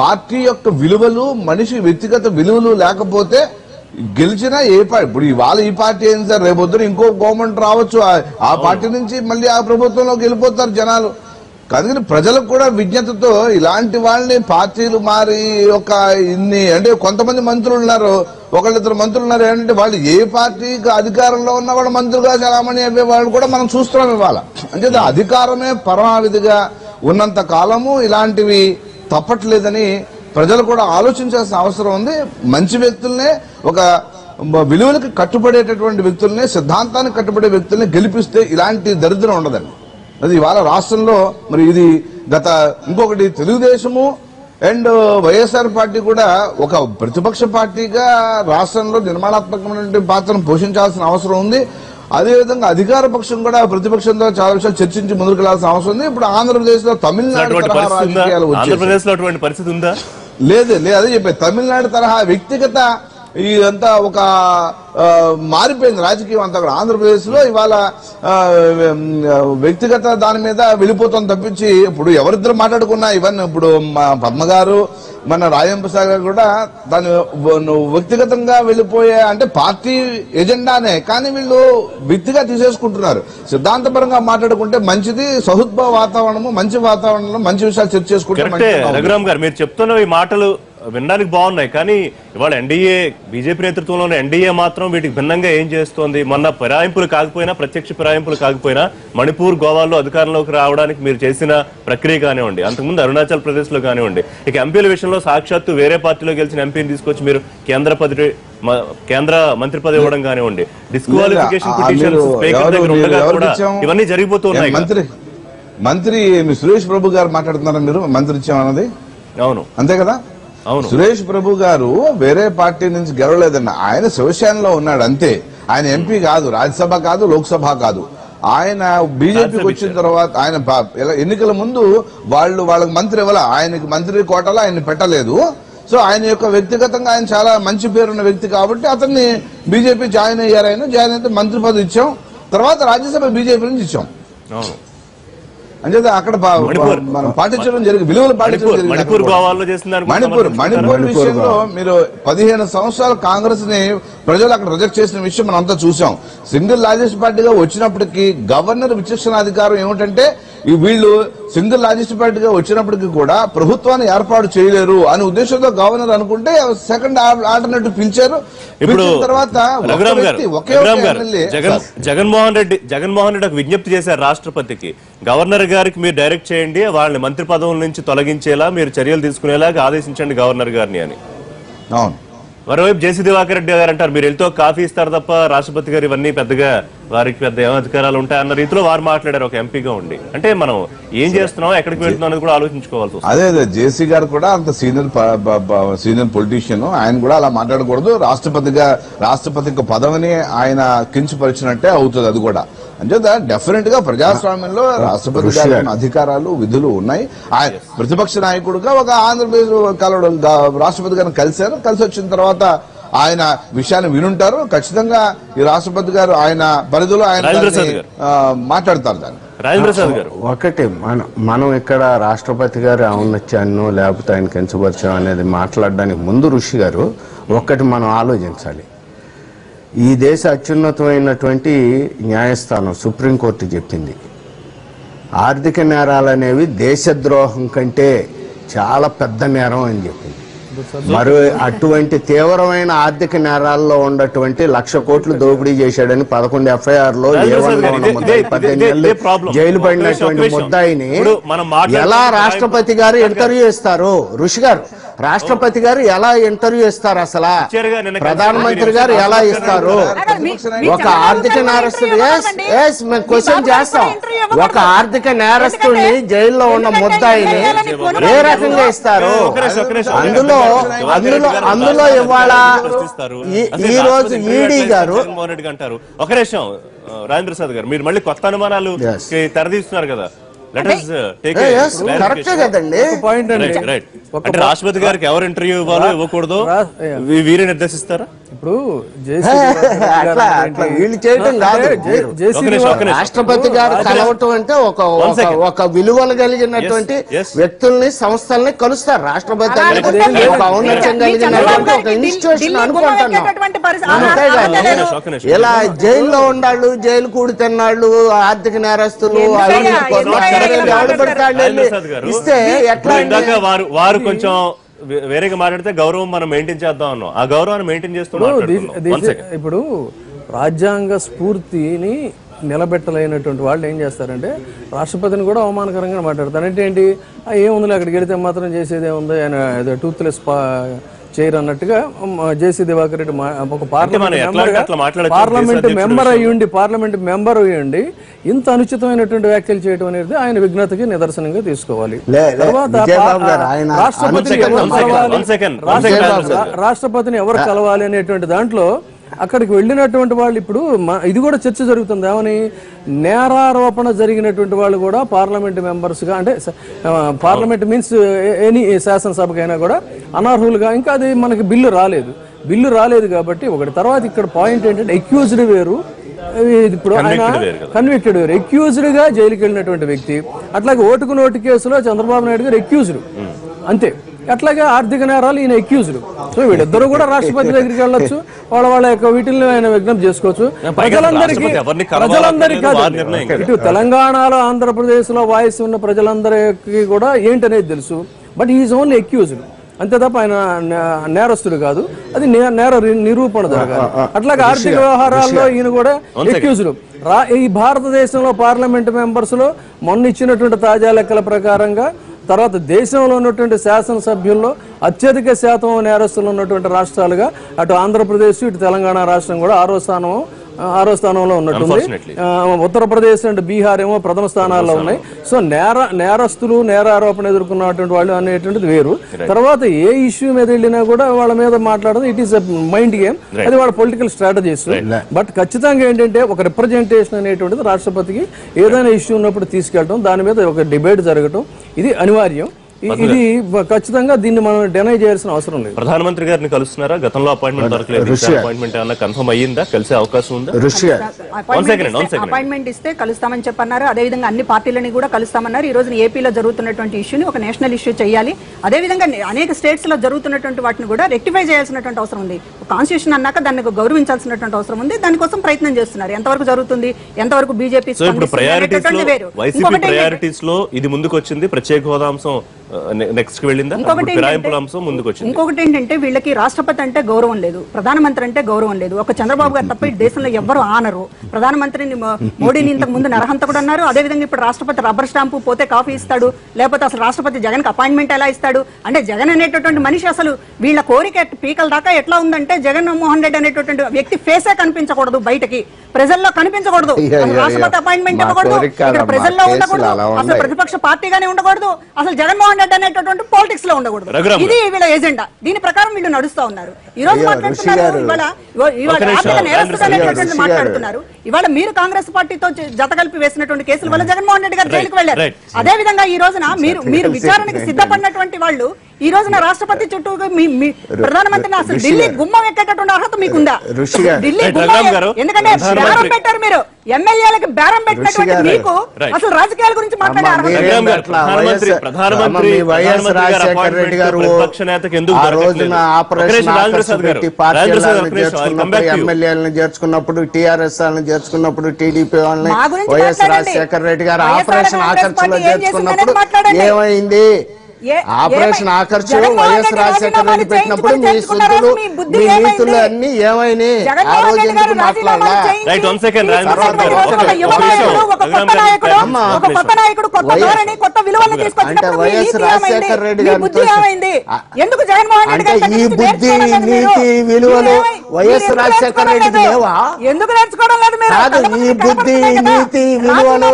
పార్టీ యొక్క విలువలు, మనిషి వ్యక్తిగత విలువలు లేకపోతే గెలిచినా ఏ పార్టీ, ఇప్పుడు ఇవాళ ఈ పార్టీ ఏంటి సార్, రేపొద్దున ఇంకో గవర్నమెంట్ రావచ్చు, ఆ పార్టీ నుంచి మళ్ళీ ఆ ప్రభుత్వంలోకి వెళ్ళిపోతారు జనాలు. అందుకని ప్రజలకు కూడా విజ్ఞతతో ఇలాంటి వాళ్ళని పార్టీలు మారి అంటే కొంతమంది మంత్రులు ఉన్నారు, ఒకళ్ళిద్దరు మంత్రులు ఉన్నారు. ఏంటంటే వాళ్ళు ఏ పార్టీకి అధికారంలో ఉన్న వాళ్ళు మంత్రులుగా చలామణి అయ్యే వాళ్ళు కూడా మనం చూస్తున్నాం ఇవాళ. అంటే అధికారమే పరమావధిగా ఉన్నంత కాలము ఇలాంటివి తప్పట్లేదని ప్రజలు కూడా ఆలోచించాల్సిన అవసరం ఉంది. మంచి వ్యక్తుల్నే, ఒక విలువలకు కట్టుబడేటటువంటి వ్యక్తుల్ని, సిద్ధాంతానికి కట్టుబడే వ్యక్తుల్ని గెలిపిస్తే ఇలాంటి దరిద్రం ఉండదండి. అది ఇవాళ రాష్ట్రంలో మరి ఇది ఇంకొకటి తెలుగుదేశము అండ్ వైఎస్ఆర్ పార్టీ కూడా ఒక ప్రతిపక్ష పార్టీగా రాష్ట్రంలో నిర్మాణాత్మకమైన పాత్రను పోషించాల్సిన అవసరం ఉంది. అదేవిధంగా అధికార పక్షం కూడా ప్రతిపక్షంతో చాలా విషయాలు చర్చించి ముందుకు వెళ్లాల్సిన అవసరం ఉంది. ఇప్పుడు ఆంధ్రప్రదేశ్ లో తమిళనాడు తరహా రాజకీయాలు లేదు అదే చెప్పారు. తమిళనాడు తరహా వ్యక్తిగత ఇదంతా ఒక మారిపోయింది రాజకీయం అంతా కూడా. ఆంధ్రప్రదేశ్ లో ఇవాళ వ్యక్తిగత దాని మీద వెళ్ళిపోతాం తప్పించి, ఇప్పుడు ఎవరిద్దరు మాట్లాడుకున్నా ఈవెన్ ఇప్పుడు పద్మ గారు, మన రాజం ప్రసాద్ గారు కూడా దాని వ్యక్తిగతంగా వెళ్ళిపోయే, అంటే పార్టీ ఎజెండానే కానీ వీళ్ళు వ్యక్తిగా తీసేసుకుంటున్నారు. సిద్ధాంతపరంగా మాట్లాడుకుంటే మంచిది, సహృద్భావ వాతావరణము, మంచి వాతావరణంలో మంచి విషయాలు చర్చ చేసుకుంటే. రఘురామ్ గారు మీరు చెప్తున్న ఈ మాటలు వినడానికి బాగున్నాయి, కానీ ఇవాళ ఎన్డీఏ బీజేపీ నేతృత్వంలోని ఎన్డీఏ మాత్రం వీటికి భిన్నంగా ఏం చేస్తోంది? మొన్న ఫిరాయింపులు కాకపోయినా, ప్రత్యక్ష ఫిరాయింపులు కాకపోయినా మణిపూర్, గోవాలో అధికారంలోకి రావడానికి మీరు చేసిన ప్రక్రియ కానివ్వండి, అంతకుముందు అరుణాచల్ ప్రదేశ్ లో కానివ్వండి, ఇక ఎంపీల విషయంలో సాక్షాత్తు వేరే పార్టీలో గెలిచిన ఎంపీని తీసుకొచ్చి మీరు కేంద్ర మంత్రి పదవి ఇవ్వడం కానివ్వండి, డిస్క్వాలిఫికేషన్ పిటిషన్స్ స్పీకర్ దగ్గర ఉండగా కూడా ఇవన్నీ జరిగిపోతున్నాయి. మంత్రి సురేష్ ప్రభు గారు మాట్లాడుతున్నారా మీరు? మంత్రి ఇచ్చామన్నది అవును, అంతే కదా. సురేష్ ప్రభు గారు వేరే పార్టీ నుంచి గెలవలేదన్న, ఆయన శివసేనలో ఉన్నాడు అంతే. ఆయన ఎంపీ కాదు, రాజ్యసభ కాదు, లోక్సభ కాదు. ఆయన బీజేపీకి వచ్చిన తర్వాత ఆయన ఎన్నికల ముందు వాళ్ళకి మంత్రి ఇవ్వాల, ఆయనకి మంత్రి కోటలో ఆయన పెట్టలేదు. సో ఆయన యొక్క వ్యక్తిగతంగా ఆయన చాలా మంచి పేరున్న వ్యక్తి కాబట్టి అతన్ని బీజేపీ జాయిన్ అయ్యారు. ఆయన జాయిన్ అయితే మంత్రి పదవి ఇచ్చాం, తర్వాత రాజ్యసభ బీజేపీ నుంచి ఇచ్చాం. అంచేత అక్కడ మనం పాటించడం జరిగింది, విలువలు పాటించడం. మణిపూర్ విషయంలో మీరు 15 సంవత్సరాలు కాంగ్రెస్ ని ప్రజలు అక్కడ రిజెక్ట్ చేసిన విషయం మనం అంతా చూసాం. సింగిల్ లార్జెస్ట్ పార్టీగా వచ్చినప్పటికీ గవర్నర్ విచక్షణాధికారం ఏమిటంటే వీళ్ళు సింగిల్ లార్జెస్ట్ పార్టీగా వచ్చినప్పటికీ కూడా ప్రభుత్వాన్ని ఏర్పాటు చేయలేరు అనే ఉద్దేశంతో గవర్నర్ అనుకుంటే సెకండ్ ఆల్టర్నేటివ్ పిలిచారు. ఇప్పుడు తర్వాత జగన్మోహన్ రెడ్డి ఒక విజ్ఞప్తి చేశారు రాష్ట్రపతికి, గవర్నర్ గారికి మీరు డైరెక్ట్ చేయండి, వాళ్ళని మంత్రి పదవుల నుంచి తొలగించేలా మీరు చర్యలు తీసుకునేలాగా ఆదేశించండి గవర్నర్ గారిని అని. అవును. మరోవైపు జేసీ దివాకర్ రెడ్డి గారు అంటారు, మీరు వెళ్తే కాఫీ ఇస్తారు తప్ప రాష్ట్రపతి గారు ఇవన్నీ పెద్దగా వారికి పెద్ద ఏం అధికారాలు ఉంటాయన్న రీతిలో వారు మాట్లాడారు ఒక ఎంపీగా ఉండి. అంటే మనం ఏం చేస్తున్నాం, ఎక్కడికి వెళ్తున్నాం అనేది కూడా ఆలోచించుకోవాల్సి వస్తుంది. అదే జేసీ గారు కూడా అంత సీనియర్ పొలిటీషియన్, ఆయన కూడా అలా మాట్లాడకూడదు. రాష్ట్రపతి పదవిని ఆయన కించపరిచినట్టే అవుతుంది అది కూడా. అంచేత డెఫినెట్ గా ప్రజాస్వామ్యంలో రాష్ట్రపతి గారి అధికారాలు, విధులు ఉన్నాయి. ఆయన ప్రతిపక్ష నాయకుడుగా ఒక ఆంధ్రప్రదేశ్ రాష్ట్రపతి గారిని కలిసి వచ్చిన తర్వాత ఆయన విషయాన్ని వినుంటారు. ఖచ్చితంగా ఈ రాష్ట్రపతి గారు ఆయన పరిధిలో ఆయన మాట్లాడతారు. దాన్ని ఒకటి మనం ఇక్కడ రాష్ట్రపతి గారు ఔన్నత్యాన్నో లేకపోతే ఆయన కించపరిచాం అనేది మాట్లాడడానికి ముందు ఋషి గారు ఒక్కటి మనం ఆలోచించాలి. ఈ దేశ అత్యున్నతమైనటువంటి న్యాయస్థానం సుప్రీంకోర్టు చెప్పింది, ఆర్థిక నేరాలు అనేవి దేశద్రోహం కంటే చాలా పెద్ద నేరం అని చెప్పింది. మరి అటువంటి తీవ్రమైన ఆర్థిక నేరాల్లో ఉన్నటువంటి 1,00,000 కోట్లు దోపిడీ చేశాడని 11 FIRలో 18 నెలలు జైలు పడినటువంటి ముద్దాయిని ఎలా రాష్ట్రపతి గారు ఇంటర్వ్యూ ఇస్తారు? ఋషి గారు, రాష్ట్రపతి గారు ఎలా ఇంటర్వ్యూ ఇస్తారు? అసలు ప్రధానమంత్రి గారు ఎలా ఇస్తారు? ఒక ఆర్థిక నేరస్తుడు మేము క్వశ్చన్ చేస్తాం, ఒక ఆర్థిక నేరస్తుడిని జైల్లో ఉన్న ముద్దాయిని ఏ రకంగా ఇస్తారు? అందులో ఇవాళ ఈ రోజు ఈడీ గారు అంటారు. ఒక నిమిషం రాజేంద్ర ప్రసాద్ గారు, మీరు మళ్ళీ కొత్త అనుమానాలు తెరదీస్తున్నారు కదా. అంటే రాష్ట్రపతి గారికి ఎవరు ఇంటర్వ్యూ ఇవ్వాలో ఇవ్వకూడదు వీరే నిర్దేశిస్తారా? ఇప్పుడు వీళ్ళు చేయడం కాదు, రాష్ట్రపతి గారు కలవటం అంటే ఒక విలువలు కలిగినటువంటి వ్యక్తుల్ని, సంస్థల్ని కలుస్తారు. రాష్ట్రపతి ఒక ఔన్నత్యం కలిగినటువంటి ఒక ఇన్స్టిట్యూషన్ అనుకుంటున్నాం. ఇలా జైల్లో ఉండాళ్ళు, జైలు కూడి తిన్నాళ్ళు, ఆర్థిక నేరస్తులు ఇస్తే ఎట్లా? వారు కొంచెం వేరేగా మాట్లాడితే గౌరవం మనం మెయింటైన్ చేద్దాం అన్నాం, ఆ గౌరవాన్ని మెయింటైన్ చేస్తున్నాం. ఇప్పుడు రాజ్యాంగ స్ఫూర్తిని నిలబెట్టలేనటువంటి వాళ్ళు ఏం చేస్తారంటే రాష్ట్రపతిని కూడా అవమానకరంగా మాట్లాడతారు. అంటే ఏంటి, ఏముంది అక్కడికి వెళితే మాత్రం చేసేది ఏముంది, ఆయన టూత్లెస్ చైర్ అన్నట్టుగా జేసీ దివాకర్ రెడ్డి ఒక పార్లమెంట్ మెంబర్ అయ్యండి ఇంత అనుచితమైనటువంటి వ్యాఖ్యలు చేయడం అనేది ఆయన విఘ్నతకి నిదర్శనంగా తీసుకోవాలి. రాష్ట్రపతిని ఎవరు కలవాలి అనేటువంటి దాంట్లో అక్కడికి వెళ్ళినటువంటి వాళ్ళు ఇప్పుడు ఇది కూడా చర్చ జరుగుతుంది. ఏమని, నేరారోపణ జరిగినటువంటి వాళ్ళు కూడా పార్లమెంట్ మెంబర్స్ గా, అంటే పార్లమెంట్ మీన్స్ ఎనీ శాసనసభకైనా కూడా అనర్హులుగా, ఇంకా అది మనకి బిల్లు రాలేదు కాబట్టి ఒకటి. తర్వాత ఇక్కడ పాయింట్ ఏంటంటే అక్యూజ్డ్ వేరు, ఇప్పుడు ఆయన కన్విక్టెడ్ వేరు. అక్యూజ్డ్ గా జైలుకి వెళ్ళినటువంటి వ్యక్తి, అట్లాగే ఓటుకు నోటు కేసులో చంద్రబాబు నాయుడు గారు అక్యూజ్డ్ అంతే. అట్లాగే ఆర్థిక నేరాలు ఈయన అక్యూజ్డ్. సో వీళ్ళిద్దరూ కూడా రాష్ట్రపతి దగ్గరికి వెళ్ళొచ్చు, వాళ్ళ యొక్క వీటిని ఆయన విజ్ఞప్తి చేసుకోవచ్చు. ప్రజలందరికీ ఇటు తెలంగాణలో, ఆంధ్రప్రదేశ్ లో వాయిస్ ఉన్న ప్రజలందరికీ కూడా ఏంటనేది తెలుసు. But is only accused. అంతే తప్ప ఆయన నేరస్తుడు కాదు, అది నేర నిరూపణ జరగాలి. అట్లాగే ఆర్థిక వ్యవహారాల్లో ఈయన కూడా ఎక్యూజ్డ్. ఈ భారతదేశంలో పార్లమెంట్ మెంబర్స్ లో మొన్న ఇచ్చినటువంటి తాజా లెక్కల ప్రకారంగా తర్వాత దేశంలో ఉన్నటువంటి శాసనసభ్యుల్లో అత్యధిక శాతం నేరస్తులు ఉన్నటువంటి రాష్ట్రాలుగా అటు ఆంధ్రప్రదేశ్ ఇటు తెలంగాణ రాష్ట్రం కూడా ఆరో స్థానంలో ఉన్నట్టుంది. ఉత్తరప్రదేశ్ అండ్ బీహార్ ఏమో ప్రథమ స్థానాల్లో ఉన్నాయి. సో నేరస్తులు నేరారోపణ ఎదుర్కొన్నటువంటి వాళ్ళు అనేటువంటిది వేరు. తర్వాత ఏ ఇష్యూ మీద వెళ్ళినా కూడా వాళ్ళ మీద మాట్లాడదు, ఇట్ ఈస్ మైండ్ గేమ్, అది వాళ్ళ పొలిటికల్ స్ట్రాటజీస్. బట్ ఖచ్చితంగా ఏంటంటే ఒక రిప్రజెంటేషన్ అనేటువంటిది రాష్ట్రపతికి ఏదైనా ఇష్యూ ఉన్నప్పుడు తీసుకెళ్ళడం, దాని మీద ఒక డిబేట్ జరగటం ఇది అనివార్యం. ఇది ఖచ్చితంగా దీన్ని మనం డినై చేయాల్సిన అవసరం లేదు. ప్రధానమంత్రి గారిని కలుస్తున్నారా? గతంలో అపాయింట్మెంట్ దొరకలేదు, అపాయింట్మెంట్ ఏమన్నా కన్ఫర్మ్ అయ్యిందా? కలిసే అవకాశం ఉందా? అపాయింట్మెంట్ ఇస్తే కలుస్తామని చెప్పన్నారు. అదేవిధంగా అన్ని పార్టీలని కూడా కలుస్తామన్నారు. ఈ రోజు ఏపీలో జరుగుతున్నటువంటి ఇష్యూని ఒక నేషనల్ ఇష్యూ చేయాలి. అదేవిధంగా అనేక స్టేట్స్ లో జరుగుతున్నటువంటి వాటిని కూడా రెక్టిఫై చేయాల్సినటువంటి అవసరం ఉంది. కాన్స్టిట్యూషన్ అన్నాక దాన్ని గౌరవించాల్సినటువంటి అవసరం ఉంది. దానికోసం ప్రయత్నం చేస్తున్నారు. ఎంతవరకు జరుగుతుంది, ఎంతవరకు బీజేపీ ప్రయారిటీస్ లో ఇది ముందుకు వచ్చింది, ప్రత్యేక హోదా అంశం నెక్స్ట్ కి వెళ్ళిందా? ఇంకొకటి ఏంటంటే వీళ్ళకి రాష్ట్రపతి అంటే గౌరవం లేదు, ప్రధానమంత్రి అంటే గౌరవం లేదు. ఒక చంద్రబాబు గారు తప్ప ఈ దేశంలో ఎవ్వరు ఆనరు. ప్రధానమంత్రిని మోడీని ఇంతకు ముందు నరహంత కూడా అన్నారు. అదేవిధంగా ఇప్పుడు రాష్ట్రపతి రబ్బర్ స్టాంపు పోతే కాఫీ ఇస్తాడు, లేకపోతే అసలు రాష్ట్రపతి జగన్ కి అపాయింట్మెంట్ ఎలా ఇస్తాడు అంటే జగన్ అనేటటువంటి మనిషి అసలు వీళ్ళ కోరిక పీకల దాకా ఎట్లా ఉందంటే జగన్మోహన్ రెడ్డి అనేటటువంటి వ్యక్తి ఫేసే కనిపించకూడదు, బయటకి ప్రజల్లో కనిపించకూడదు. రాష్ట్రపతి అపాయింట్మెంట్ ఇవ్వకూడదు, ఇక్కడ ప్రజల్లో ఉండకూడదు, అసలు ప్రతిపక్ష పార్టీగానే ఉండకూడదు, అసలు జగన్మోహన్ రెడ్డి అనేటటువంటి పాలిటిక్స్ లో ఉండకూడదు. ఇది వీళ్ళ ఎజెండా. దీని ప్రకారం వీళ్ళు నడుస్తా ఉన్నారు. ఈ రోజు మాట్లాడుతున్నారు, ఇవాళ ఆర్థిక నేరస్తులు అనేటటువంటి మాట్లాడుతున్నారు. ఇవాళ మీరు కాంగ్రెస్ పార్టీతో జత కలిపి వేసినటువంటి కేసుల వల్ల జగన్మోహన్ రెడ్డి గారు జైలుకు వెళ్లారు. అదే విధంగా ఈ రోజున మీరు విచారణకి సిద్ధపడినటువంటి వాళ్ళు ఈ రోజున రాష్ట్రపతి చుట్టూ ప్రధానమంత్రిని అసలు ఢిల్లీ గుమ్మం ఎక్కేటటువంటి అర్హత మీకుందా? ఢిల్లీ గుమ్మం, ఎందుకంటే బేరం పెట్టారు మీరు, ఎమ్మెల్యేలకు బేరం పెట్టినటువంటి మీకు అసలు రాజకీయాల గురించి మాట్లాడే ఎమ్మెల్యేలను చేర్చుకున్నప్పుడు, టీఆర్ఎస్ వాళ్ళని చేర్చుకున్నప్పుడు, టీడీపీ వాళ్ళని వైఎస్ రాజశేఖర రెడ్డి గారు ఆపరేషన్ ఆకర్షణలో చేర్చుకున్నప్పుడు ఏమైంది? ఆపరేషన్ ఆకర్షణ వైఎస్ రాజశేఖర రెడ్డి పెట్టినప్పుడు మీ శుద్ధులు మీ నీతులు అన్ని ఏమైనాయి? ఆ రోజు ఎందుకు మాట్లాడాలా? అంటే వైఎస్ రాజశేఖర రెడ్డి గారు అంటే ఈ బుద్ధి నీతి విలువలు వైఎస్ రాజశేఖర రెడ్డికి లేవా? కాదు, ఈ బుద్ధి నీతి విలువలు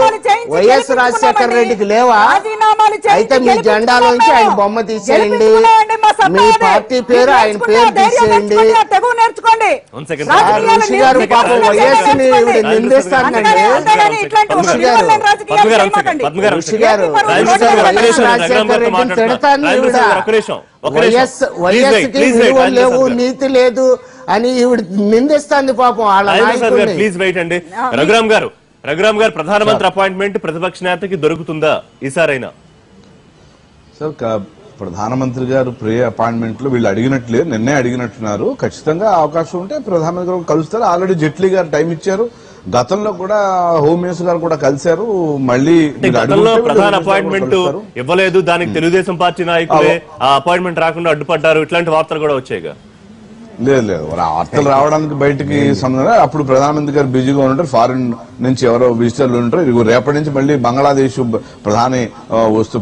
వైఎస్ రాజశేఖర రెడ్డికి లేవా? అయితే మీ జెండాలో ఆయన బొమ్మ తీసేయండి, మీ పార్టీ పేరు ఆయన పేరు తీసేయండి. ఋషి గారు పాపం వైఎస్ ని నిందిస్తానండి. ఋషి గారు రాజశేఖర రెడ్డిని తిడతాను. వైఎస్ కి విలువలు లేవు, నీతి లేదు అని ఈవిడ నిందిస్తాంది పాపం వాళ్ళ నాయకుడిని. ప్లీజ్ వెయిట్ అండి. రఘురామ్ గారు ప్రధానమంత్రి అపాయింట్మెంట్ ప్రతిపక్ష నేతకి దొరుకుతుందా ఈసారైనా? సార్, ప్రధానమంత్రి గారు అపాయింట్మెంట్ లో వీళ్ళు అడిగినట్లే నిన్నే అడిగినట్టున్నారు. ఖచ్చితంగా అవకాశం ఉంటే ప్రధానమంత్రి గారు కలుస్తారు. ఆల్రెడీ జైట్లీ గారు టైం ఇచ్చారు. గతంలో కూడా హోమ్ మినిస్టర్ గారు కూడా కలిశారు. మళ్ళీ ప్రధాన అపాయింట్మెంట్ ఇవ్వలేదు, దానికి తెలుగుదేశం పార్టీ నాయకులే ఆ అపాయింట్మెంట్ రాకుండా అడ్డుపడ్డారు, ఇట్లాంటి వార్తలు కూడా వచ్చాయిగా. లేదు వార్తలు రావడానికి బయటికి సంబంధం. అప్పుడు ప్రధానమంత్రి గారు బిజీగా ఉంటారు, ఫారిన్ నుంచి ఎవరో విజిటర్లు ఉంటారు. ఇది రేపటి నుంచి మళ్ళీ బంగ్లాదేశ్ ప్రధాని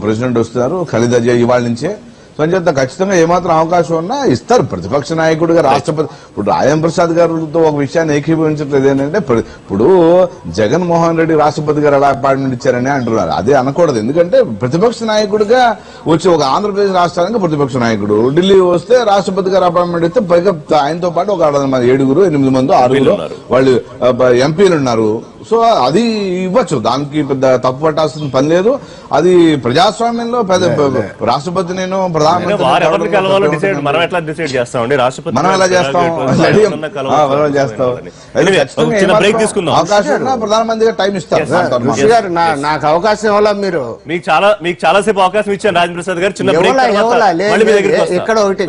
ప్రెసిడెంట్ వస్తున్నారు, ఖలీదా జియా ఇవాళ నుంచే. సో అంచేత ఖచ్చితంగా ఏమాత్రం అవకాశం ఉన్నా ఇస్తారు. ప్రతిపక్ష నాయకుడిగా రాష్ట్రపతి ఇప్పుడు రాజేంద్ర ప్రసాద్ గారితో ఒక విషయాన్ని ఏకీభవించట్లేదు ఏంటంటే, ఇప్పుడు జగన్మోహన్ రెడ్డి రాష్ట్రపతి గారు ఎలా అపాయింట్మెంట్ ఇచ్చారని అంటున్నారు. అదే అనకూడదు. ఎందుకంటే ప్రతిపక్ష నాయకుడిగా వచ్చి ఒక ఆంధ్రప్రదేశ్ రాష్ట్రానికి ప్రతిపక్ష నాయకుడు ఢిల్లీ వస్తే రాష్ట్రపతి గారు అపాయింట్మెంట్ ఇస్తే పైగా ఆయనతో పాటు ఒక 7, 8 మంది 6 వాళ్ళు ఎంపీలు ఉన్నారు. సో అది ఇవ్వచ్చు, దానికి పెద్ద తప్పు పట్టాల్సిన పని లేదు. అది ప్రజాస్వామ్యంలో రాష్ట్రపతి నేను ప్రధానమంత్రి మనం ఎలా చేస్తాం? ప్రధానమంత్రి టైం ఇస్తారు. నాకు అవకాశం ఇవ్వాలా? మీరు మీకు చాలాసేపు అవకాశం ఇచ్చాను రాజేంద్ర ప్రసాద్ గారు. చిన్న ఇక్కడ ఒకటి